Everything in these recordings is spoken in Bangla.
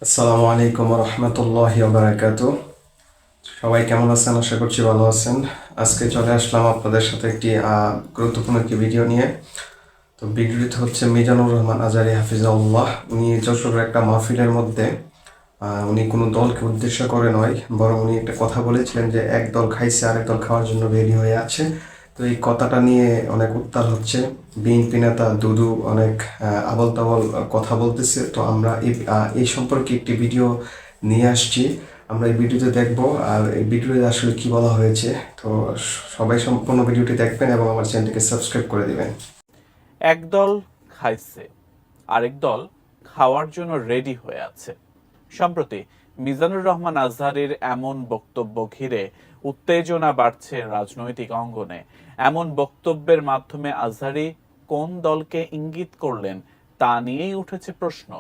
আসসালামু আলাইকুম রহমতুল্লাহি বারাকাতু। সবাই কেমন আছেন? আশা করছি ভালো আছেন। আজকে চলে আসলাম আপনাদের সাথে একটি গুরুত্বপূর্ণ একটি ভিডিও নিয়ে। তো ভিডিওটি হচ্ছে মিজানুর রহমান আজহারী হাফিজাউল্লাহ। উনি যশোরের একটা মাহফিলের মধ্যে উনি কোনো দলকে উদ্দেশ্য করে নয়, বরং উনি একটা কথা বলেছিলেন যে এক দল খাইছে আরেক দল খাওয়ার জন্য রেডি হয়ে আছে। তো এই কথাটা নিয়ে অনেক উত্তাল হচ্ছে। বিএনপি নেতা দুদু অনেক আবল তাবল কথা বলতেছে। তো আমরা এই সম্পর্কে একটি ভিডিও নিয়ে আসছি। আমরা এই ভিডিওতে দেখব আর এই ভিডিওতে আসলে কি বলা হয়েছে। তো সবাই সম্পূর্ণ ভিডিওটি দেখবেন এবং আমার চ্যানেলটিকে সাবস্ক্রাইব করে দিবেন। একদল খাইছে আরেক দল খাওয়ার জন্য রেডি হয়ে আছে। সম্প্রতি মিজানুর রহমান আজহারীর এমন বক্তব্য ঘিরে উত্তেজনা বাড়ছে রাজনৈতিক অঙ্গনে। এমন বক্তব্যের মাধ্যমে আজহারী কোন দলকে ইঙ্গিত করলেন তা নিয়েই উঠেছে প্রশ্ন।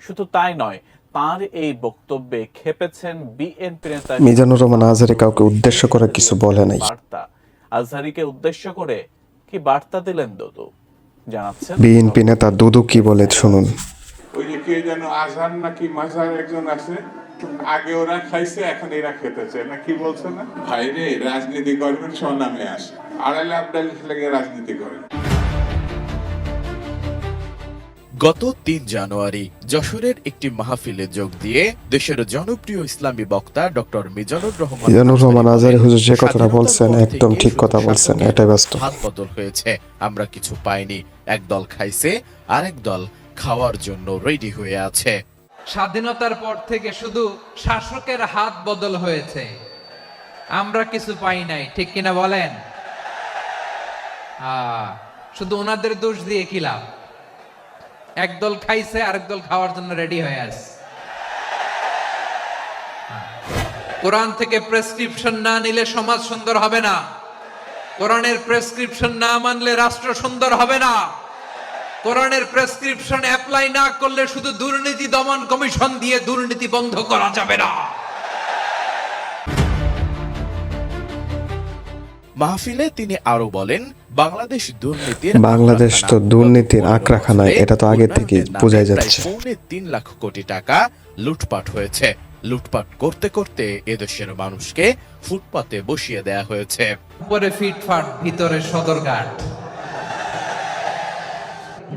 শুধু তাই নয়, তার এই বক্তব্যে খেপেছেন বিএনপি নেতা মিজানুর রহমান আজহারী কাউকে উদ্দেশ্য করে কিছু বলে নাই। বার্তা আজহারীকে উদ্দেশ্য করে কি বার্তা দিলেন দুদু, জানাচ্ছেন বিএনপি নেতা দুদু কি বলে শুনুন। ওই যে কে যেন আজহার নাকি মাঝার একজন আছে, আগে ওরা খাইছে এখন এরা খেতেছে না, কি বলছে না ভাইরে রাজনীতি করবেন স্বনামে আসে, আড়াই আবদাল লেগে রাজনীতি করেন। গত ৩ জানুয়ারি যশোরের একটি মাহফিলে যোগ দিয়ে দেশের জনপ্রিয় ইসলামী বক্তা ডক্টর মিজানুর রহমান আজহারী হুজুর যে কথাটা বলছেন একদম ঠিক কথা বলছেন, এটাই বাস্তব। হাত বদল হয়েছে, আমরা কিছু পাইনি। একদল খাইছে আরেক দল খাওয়ার জন্য রেডি হয়ে আছে। স্বাধীনতার পর থেকে শুধু শাসকের হাত বদল হয়েছে, আমরা কিছু পাই নাই, ঠিক কিনা বলেন? শুধু ওনাদের দোষ দিয়ে কি লাভ? একদল খাইছে আরেক দল খাওয়ার জন্য রেডি হয়ে আছে। কোরআন থেকে প্রেসক্রিপশন না নিলে সমাজ সুন্দর হবে না। কোরআনের প্রেসক্রিপশন না মানলে রাষ্ট্র সুন্দর হবে না। কোরআনের প্রেসক্রিপশন অ্যাপ্লাই না করলে শুধু দুর্নীতি দমন কমিশন দিয়ে দুর্নীতি বন্ধ করা যাবে না। মাহফিলে তিনি আরো বলেন, বাংলাদেশ তো দুর্নীতির আঁকড়াখানায়, এটা তো আগে থেকে বোঝাই যাচ্ছে। 3 লাখ কোটি টাকা লুটপাট হয়েছে। লুটপাট করতে করতে এদেশের মানুষকে ফুটপাতে বসিয়ে দেয়া হয়েছে। উপরে ফিটফাট, ভিতরে সদরঘাট,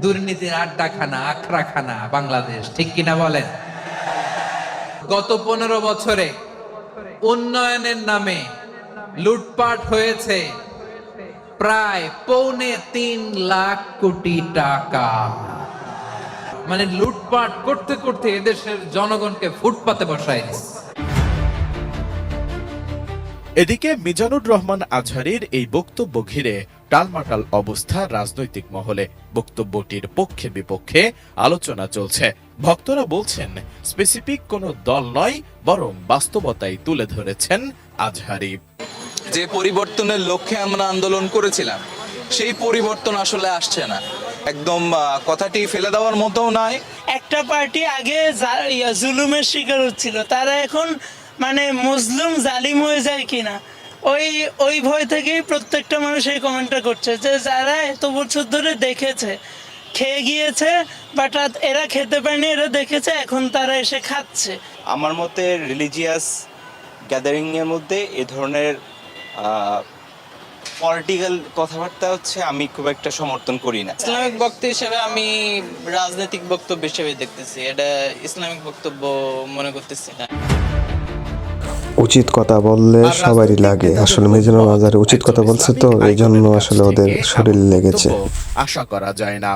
দুর্নীতির আড্ডাখানা, আখড়াখানা বাংলাদেশ, ঠিক কিনা বলেন? গত 15 বছরে উন্নয়নের নামে লুটপাট হয়েছে প্রায় 3.25 লাখ কোটি টাকা। মানে লুটপাট করতে করতে এদেশের জনগণকে ফুটপাতে বসায় দিচ্ছে। এদিকে মিজানুর রহমান আজহারীর এই বক্তব্য ঘিরে টালমাটাল অবস্থা রাজনৈতিক মহলে। বক্তব্যটির পক্ষে বিপক্ষে আলোচনা চলছে। ভক্তরা বলছেন, স্পেসিফিক কোনো দল নয়, বরং বাস্তবতাই তুলে ধরেছেন আজহারী। যে পরিবর্তনের লক্ষ্যে আমরা আন্দোলন করেছিলাম সেই পরিবর্তন আসলে আসছে না। একদম কথাটি ফেলে দেওয়ার মতো নয়। একটা পার্টি আগে জুলুমের শিকার হচ্ছিল, তারা এখন মানে মুসলিম জালিম হয়ে যায় কিনা ওই ভয় থেকেই প্রত্যেকটা মানুষ এই কমেন্টটা করছে যে যারা এত বছর ধরে দেখেছে, খেয়ে গিয়েছে, বাট এরা খেতে পায়নি, এরা দেখেছে, এখন তারা এসে খাচ্ছে। আমার মতে রিলিজিয়াস গ্যাদারিং এর মধ্যে এ ধরনের পলিটিক্যাল কথাবার্তা হচ্ছে আমি খুব একটা সমর্থন করি না। ইসলামিক বক্তব্য হিসেবে আমি রাজনৈতিক বক্তব্য হিসেবে দেখতেছি, এটা ইসলামিক বক্তব্য মনে করতেছি না। উচিত কথা বললে সবারই লাগে, আসলে মিজানুর আজহারী উচিত কথা বলছে, তো এই জন্য আসলে ওদের শরীরে লেগেছে। আশা করা যায় না।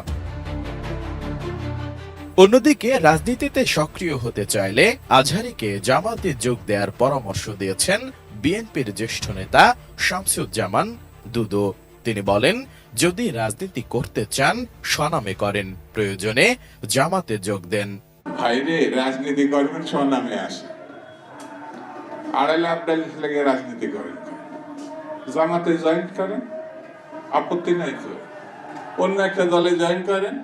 অন্যদিকে রাজনীতিতে সক্রিয় হতে চাইলে আজহারীকে জামাতে যোগ দেওয়ার পরামর্শ দিয়েছেন বিএনপির জ্যেষ্ঠ নেতা শামসুজ্জামান দুদু। তিনি বলেন, যদি রাজনীতি করতে চান স্বনামে করেন, প্রয়োজনে জামাতে যোগ দেন। ভাইরে রাজনীতি করবেন স্বনামে আসে, আড়াই আবদাল লেগে রাজনীতি করেন, জামাতে জয়েন করেন, আপত্তি নাই তো, অন্য একটা দলে জয়েন করেন।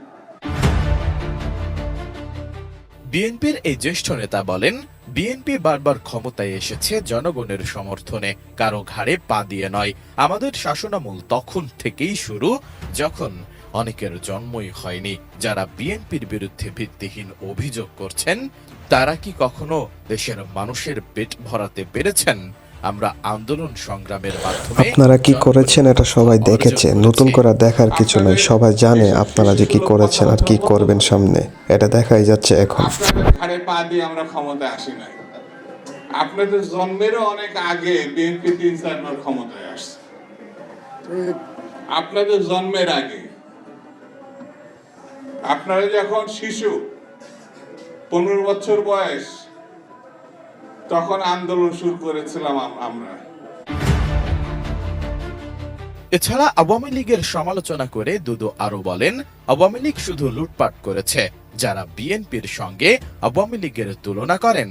বিএনপির এই জ্যেষ্ঠ নেতা বলেন, বিএনপি বারবার ক্ষমতায় এসেছে জনগণের সমর্থনে, কারো ঘাড়ে পা দিয়ে নয়। আমাদের শাসনামল তখন থেকেই শুরু যখন অনেকের জন্মই হয়নি। যারা বিএনপির বিরুদ্ধে ভিত্তিহীন অভিযোগ করছেন তারা কি কখনো দেশের মানুষের পেট ভরাতে পেরেছেন? আমরা আন্দোলন সংগ্রামের মাধ্যমে আপনারা কি করেছেন এটা সবাই দেখেছে, নতুন করে দেখার কিছু নাই। সবাই জানে আপনারা যে কি করেছেন আর কি করবেন সামনে, এটা দেখাই যাচ্ছে এখন। আপনাদের ঘাড়ে পা দিয়ে আমরা ক্ষমতায় আসি নাই। আপনাদের জন্মেরও অনেক আগে বিএনপি 3-4 বার ক্ষমতায় আসছে, আপনাদের জন্মের আগে। আপনারা যখন শিশু, 15 বছর বয়স, তখন আন্দোলন শুরু করেছিলাম আমরা। এছাড়া আওয়ামী লীগের সমালোচনা করে দুদু আরো বলেন, আওয়ামী লীগ শুধু লুটপাট করেছে। যারা বিএনপির সঙ্গে আওয়ামী লীগের তুলনা করেন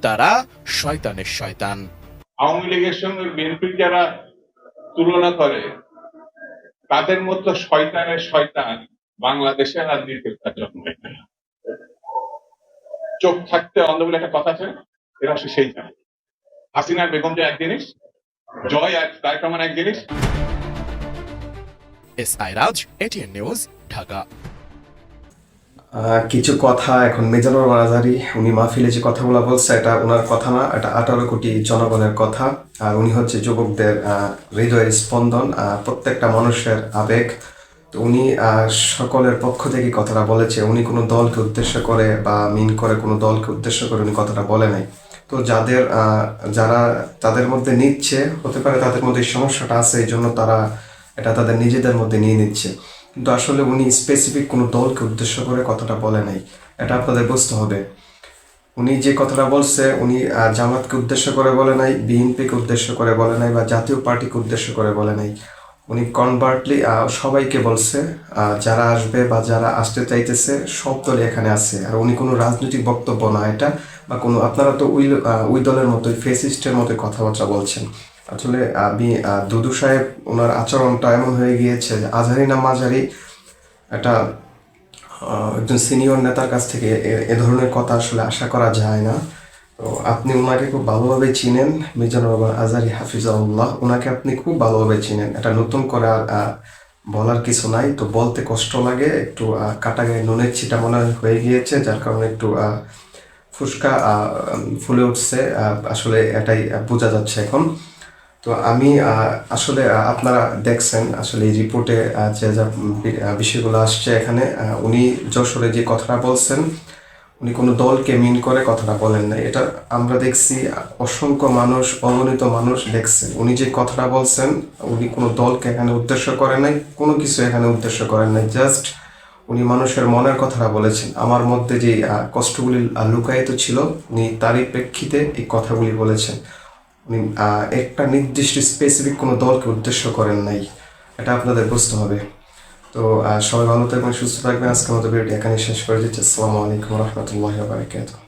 তারা শয়তানের শয়তান। আওয়ামী লীগের সঙ্গে বিএনপি যারা তুলনা করে, তাদের মতো শয়তানের শয়তান বাংলাদেশের রাজনীতির জন্ম হয় না। চোখ থাকতে অন্ধ বলে একটা কথা আছে, এরা সেই জানে। হাসিনা বেগম যে এক জিনিস, জয় আর তারেক রহমান এক জিনিস। এসআই রাজ, এটিএন নিউজ, ঢাকা। কিছু কথা এখন মিজানুর রহমান আজহারী উনি মাহফিলে যে কথাগুলো বলছে, এটা ওনার কথা না, এটা 18 কোটি জনগণের কথা। আর উনি হচ্ছে যুবকদের হৃদয়ের স্পন্দন, প্রত্যেকটা মানুষের আবেগ। তো উনি সকলের পক্ষ থেকে কথাটা বলেছে। উনি কোনো দলকে উদ্দেশ্য করে বা মিন করে কোনো দলকে উদ্দেশ্য করে উনি কথাটা বলে নাই। তো যারা তাদের মধ্যে নিচ্ছে, হতে পারে তাদের মধ্যে এই সমস্যাটা আছে, এই জন্য তারা এটা তাদের নিজেদের মধ্যে নিয়ে নিচ্ছে। কিন্তু আসলে উনি স্পেসিফিক কোনো দলকে উদ্দেশ্য করে কথাটা বলে নাই, এটা আপনাদের বুঝতে হবে। উনি যে কথাটা বলছে, উনি জামাতকে উদ্দেশ্য করে বলে নাই, বিএনপিকে উদ্দেশ্য করে বলে নাই, বা জাতীয় পার্টিকে উদ্দেশ্য করে বলে নাই। উনি কনভার্টলি সবাইকে বলছে, যারা আসবে বা যারা আসতে চাইতেছে সব দলই এখানে আছে। আর উনি কোনো রাজনৈতিক বক্তব্য না এটা, বা কোনো, আপনারা তো ওই দলের মতোই ফেসিস্টের মতোই কথাবার্তা বলছেন। আসলে দুদু সাহেব ওনার আচরণটা এমন হয়ে গিয়েছে, আজহারি না মাঝারি, এটা একজন সিনিয়র নেতার কাছ থেকে এ ধরনের কথা আসলে আশা করা যায় না। তো আপনি ওনাকে খুব ভালোভাবে চিনেন, মিজানুর রহমান আজহারী হাফিজাহুল্লাহ, ওনাকে আপনি খুব ভালোভাবে চিনেন। এটা নতুন করে আর বলার কিছু নাই। তো বলতে কষ্ট লাগে, একটু কাটা গায়ে নুনের ছিটা মনে হয়ে গিয়েছে, যার কারণে একটু ফুসকা ফুলে উঠছে, আসলে এটাই বোঝা যাচ্ছে এখন। তো আমি আসলে আপনারা দেখছেন আসলে এই রিপোর্টে যে বিষয়গুলো আসছে এখানে, উনি যশোরে যে কথাটা বলছেন, উনি কোনো দলকে মিন করে কথাটা বলেন না। এটা আমরা দেখছি, অসংখ্য মানুষ, অগণিত মানুষ দেখছে। উনি যে কথাটা বলছেন, উনি কোনো দলকে এখানে উদ্দেশ্য করেন নাই, কোনো কিছু এখানে উদ্দেশ্য করেন নাই। জাস্ট উনি মানুষের মনের কথাটা বলেছেন। আমার মধ্যে যে কষ্টগুলি লুকায়িত ছিল, উনি তারই প্রেক্ষিতে এই কথাগুলি বলেছেন। উনি একটা নির্দিষ্ট স্পেসিফিক কোনো দলকে উদ্দেশ্য করেন নাই, এটা আপনাদের বুঝতে হবে। তো সবাই ভালো থাকবেন, সুস্থ থাকবেন। আজকের মতো ভিডিওটি এখানে শেষ করে দিচ্ছি। আসসালামু আলাইকুম রহমতুল্লাহি ওয়া বারাকাতুহু।